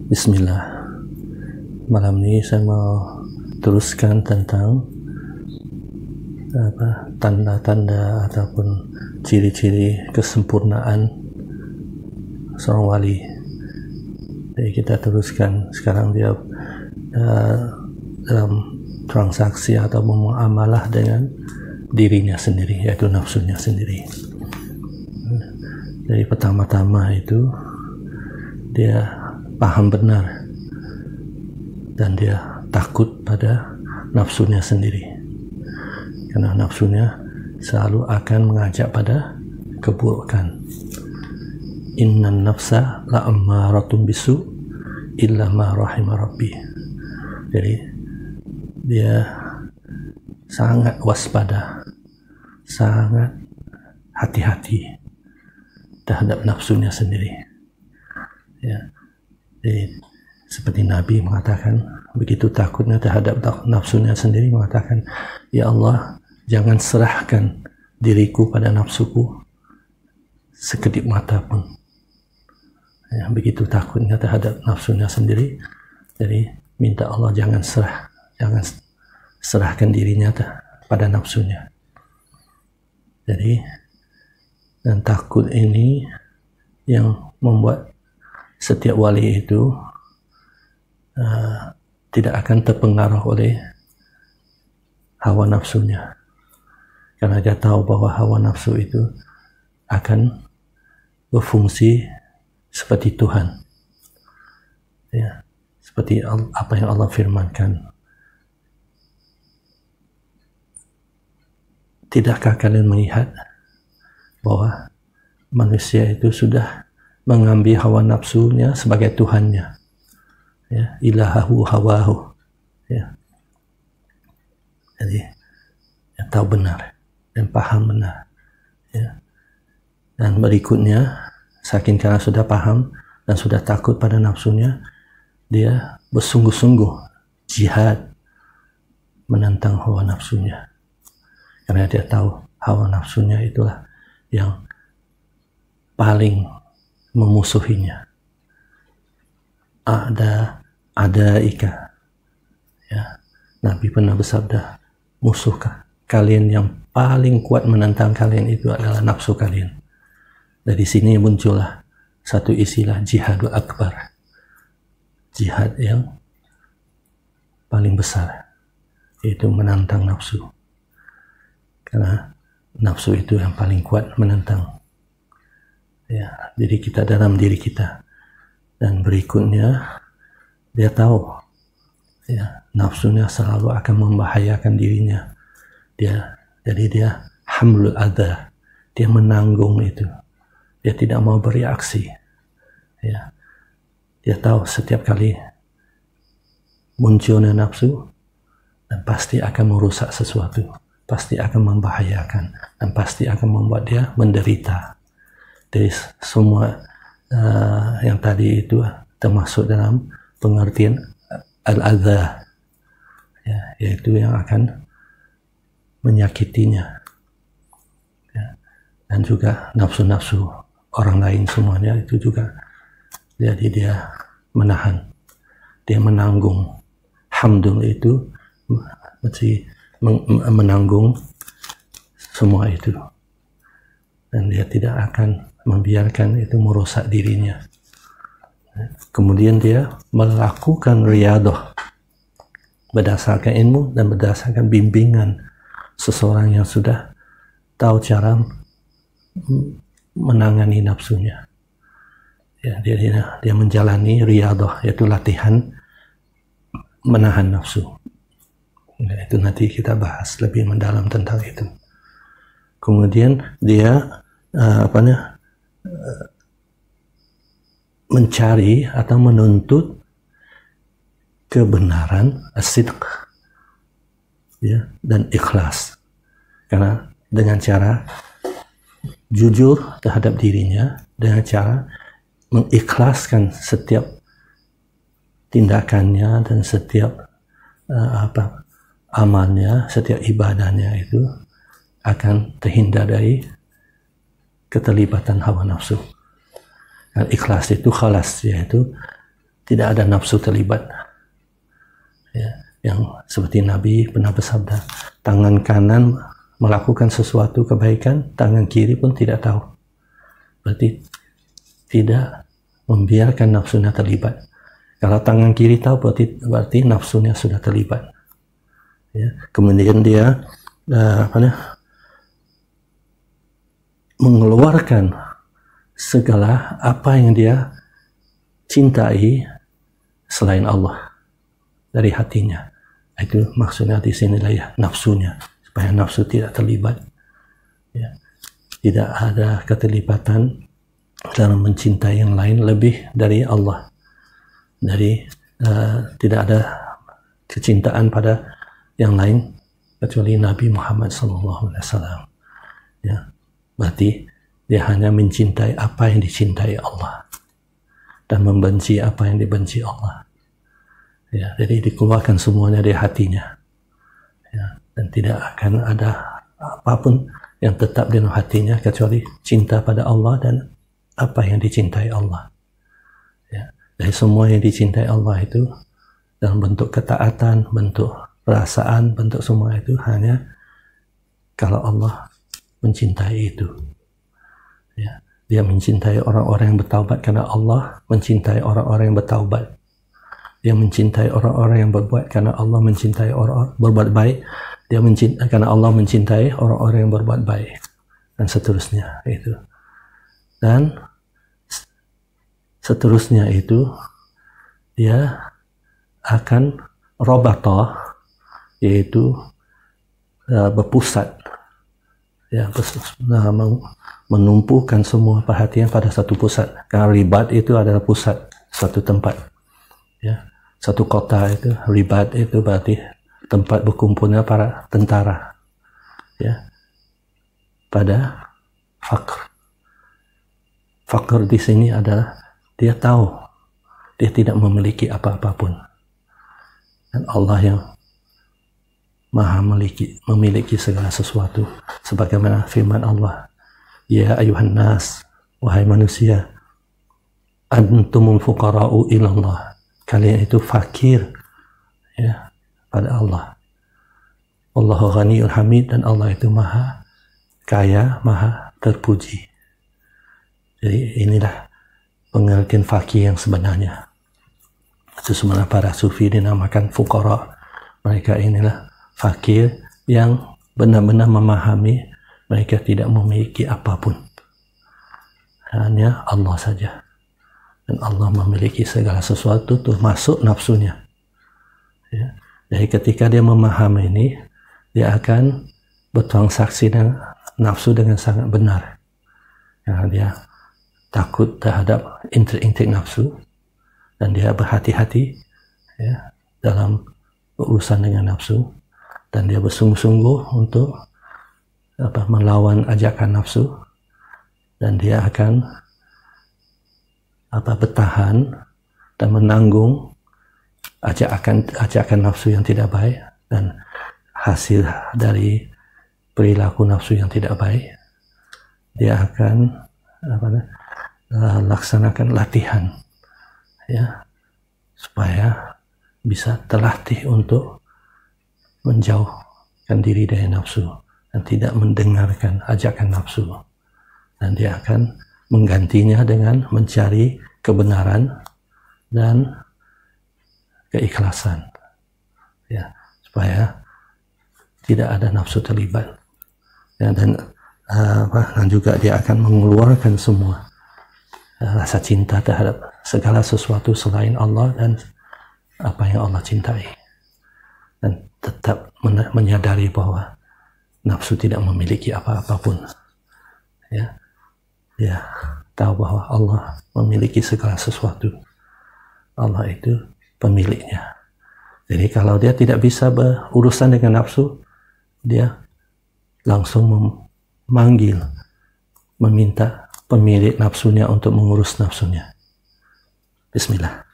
Bismillah. Malam ini saya mau teruskan tentang tanda-tanda ataupun ciri-ciri kesempurnaan seorang wali. Jadi kita teruskan sekarang dia dalam transaksi atau muamalah dengan dirinya sendiri, yaitu nafsunya sendiri. Jadi pertama-tama itu dia paham benar dan dia takut pada nafsunya sendiri, karena nafsunya selalu akan mengajak pada keburukan. Innan nafsa la'ammaratun bisu illa ma rahima rabbi. Jadi dia sangat waspada, sangat hati-hati terhadap nafsunya sendiri. Ya, jadi seperti Nabi mengatakan, begitu takutnya terhadap nafsunya sendiri, mengatakan, ya Allah, jangan serahkan diriku pada nafsuku sekedip mata pun. Ya, begitu takutnya terhadap nafsunya sendiri, jadi minta Allah jangan serahkan dirinya pada nafsunya. Jadi dan takut ini yang membuat setiap wali itu tidak akan terpengaruh oleh hawa nafsunya, karena dia tahu bahwa hawa nafsu itu akan berfungsi seperti Tuhan, ya, seperti apa yang Allah firmankan. Tidakkah kalian melihat bahwa manusia itu sudah mengambil hawa nafsunya sebagai Tuhannya, ya, ilahahu hawahu, ya. Jadi dia tahu benar dan paham benar, ya. Dan berikutnya, saking karena sudah paham dan sudah takut pada nafsunya, dia bersungguh-sungguh jihad menentang hawa nafsunya, karena dia tahu hawa nafsunya itulah yang paling memusuhinya. Ada ika, ya, Nabi pernah bersabda, musuhkah kalian yang paling kuat menentang kalian itu adalah nafsu kalian. Dari sini muncullah satu istilah jihadul akbar, jihad yang paling besar, yaitu menantang nafsu, karena nafsu itu yang paling kuat menentang. Ya, jadi kita dalam diri kita. Dan berikutnya dia tahu, ya, nafsunya selalu akan membahayakan dirinya. Jadi dia hamlul adha, dia menanggung itu. Dia tidak mau bereaksi. Ya, dia tahu setiap kali munculnya nafsu dan pasti akan merusak sesuatu, pasti akan membahayakan, dan pasti akan membuat dia menderita. Dari semua yang tadi itu termasuk dalam pengertian al-adha, ya, yaitu yang akan menyakitinya, ya. Dan juga nafsu-nafsu orang lain semuanya itu juga. Jadi dia menahan, dia menanggung. Hamdul itu mesti menanggung semua itu, dan dia tidak akan membiarkan itu merusak dirinya. Kemudian dia melakukan riyadah berdasarkan ilmu dan berdasarkan bimbingan seseorang yang sudah tahu cara menangani nafsunya. Ya, dia menjalani riyadah, yaitu latihan menahan nafsu. Nah, itu nanti kita bahas lebih mendalam tentang itu. Kemudian dia mencari atau menuntut kebenaran, as-sidq, ya, dan ikhlas, karena dengan cara jujur terhadap dirinya, dengan cara mengikhlaskan setiap tindakannya dan setiap amalnya, setiap ibadahnya itu akan terhindar dari keterlibatan hawa nafsu. Dan ikhlas itu khalas, yaitu tidak ada nafsu terlibat. Ya, yang seperti Nabi pernah bersabda, tangan kanan melakukan sesuatu kebaikan, tangan kiri pun tidak tahu. Berarti tidak membiarkan nafsunya terlibat. Kalau tangan kiri tahu, berarti nafsunya sudah terlibat. Ya. Kemudian dia mengeluarkan segala apa yang dia cintai selain Allah dari hatinya. Itu maksudnya di sinilah ya, nafsunya, supaya nafsu tidak terlibat. Ya. Tidak ada keterlibatan dalam mencintai yang lain lebih dari Allah. Tidak ada kecintaan pada yang lain kecuali Nabi Muhammad SAW. Ya, berarti dia hanya mencintai apa yang dicintai Allah dan membenci apa yang dibenci Allah. Ya, jadi dikeluarkan semuanya dari hatinya. Ya, dan tidak akan ada apapun yang tetap di dalam hatinya kecuali cinta pada Allah dan apa yang dicintai Allah. Ya. Dari semua yang dicintai Allah itu dalam bentuk ketaatan, bentuk perasaan, bentuk semua itu hanya kalau Allah mencintai itu. Ya. Dia mencintai orang-orang yang bertaubat karena Allah mencintai orang-orang yang bertaubat. Dia mencintai orang-orang yang berbuat karena Allah mencintai orang-orang berbuat baik. Dia mencintai karena Allah mencintai orang-orang yang berbuat baik, dan seterusnya itu. Dan seterusnya itu dia akan robatah, yaitu berpusat, ya, menumpukan semua perhatian pada satu pusat. Karena ribat itu adalah pusat satu tempat, ya, satu kota itu ribat itu berarti tempat berkumpulnya para tentara, ya, pada fakr. Fakr di sini adalah dia tahu dia tidak memiliki apa-apapun, dan Allah yang maha memiliki segala sesuatu, sebagaimana firman Allah, ya ayuhan nas, wahai manusia, antumul fuqara'u ilallah, kalian itu fakir, ya, pada Allah. Allahu ghaniyyun hamid, dan Allah itu maha kaya, maha terpuji. Jadi inilah pengertian fakir yang sebenarnya. Itu sebenarnya para sufi dinamakan fuqara. Mereka inilah fakir yang benar-benar memahami mereka tidak memiliki apapun, hanya Allah saja, dan Allah memiliki segala sesuatu termasuk nafsunya. Ya. Jadi ketika dia memahami ini, dia akan bertransaksi dengan nafsu dengan sangat benar. Karena dia takut terhadap intrik-intrik nafsu, dan dia berhati-hati, ya, dalam berurusan dengan nafsu, dan dia bersungguh-sungguh untuk melawan ajakan nafsu, dan dia akan bertahan dan menanggung ajakan nafsu yang tidak baik, dan hasil dari perilaku nafsu yang tidak baik, dia akan laksanakan latihan, ya, supaya bisa terlatih untuk menjauhkan diri dari nafsu dan tidak mendengarkan ajakan nafsu, dan dia akan menggantinya dengan mencari kebenaran dan keikhlasan, ya, supaya tidak ada nafsu terlibat, ya, dan juga dia akan mengeluarkan semua rasa cinta terhadap segala sesuatu selain Allah dan apa yang Allah cintai, dan tetap menyadari bahwa nafsu tidak memiliki apa-apapun, ya, dia tahu bahwa Allah memiliki segala sesuatu. Allah itu pemiliknya. Jadi kalau dia tidak bisa berurusan dengan nafsu, dia langsung meminta pemilik nafsunya untuk mengurus nafsunya. Bismillah.